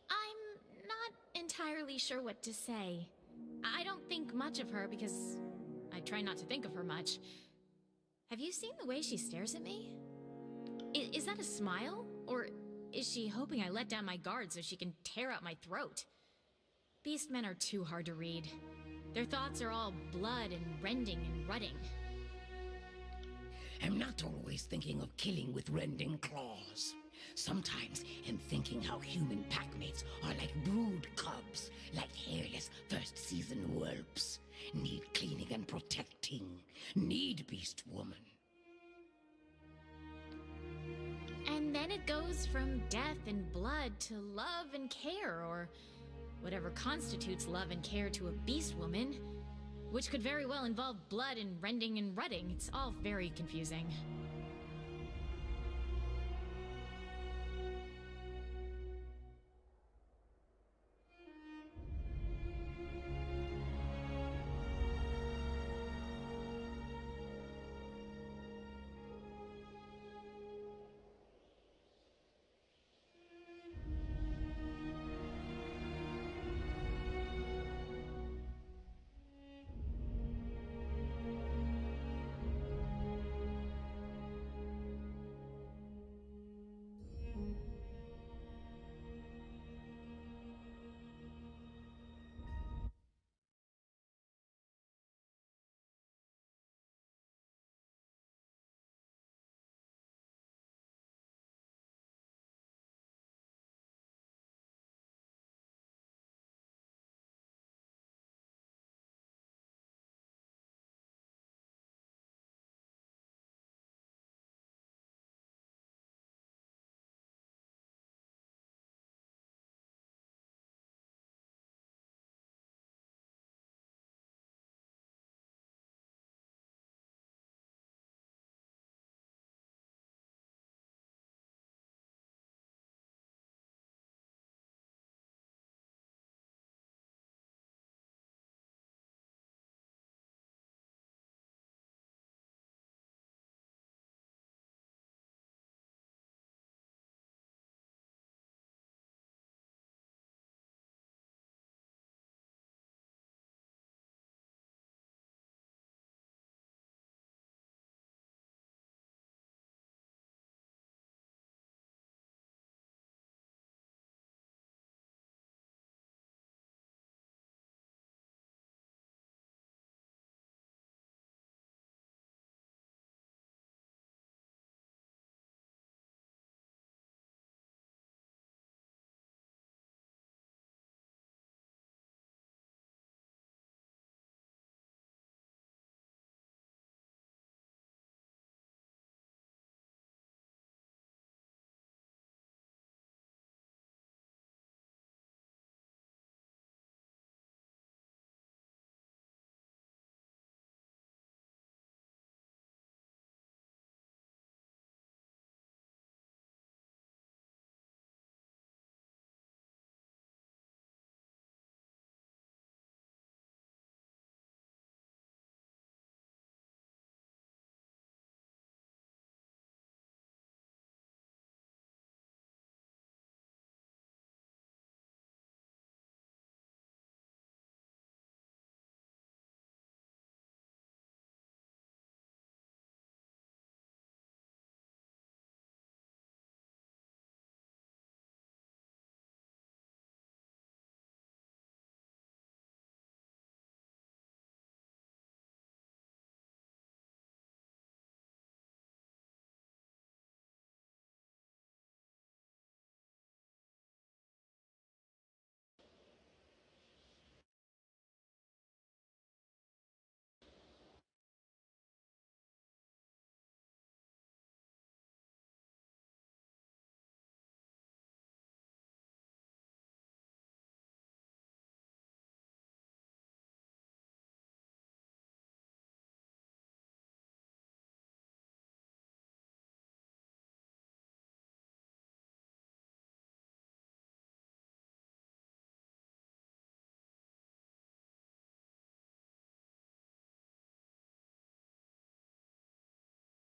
I'm not entirely sure what to say. I don't think much of her because I try not to think of her much. Have you seen the way she stares at me? Is that a smile? Or is she hoping I let down my guard so she can tear out my throat? Beastmen are too hard to read. Their thoughts are all blood and rending and rutting. I'm not always thinking of killing with rending claws. Sometimes I'm thinking how human packmates are like brood cubs, like hairless first-season whelps. Need cleaning and protecting. Need beast woman. And then it goes from death and blood to love and care, or whatever constitutes love and care to a beast woman, which could very well involve blood and rending and rutting. It's all very confusing.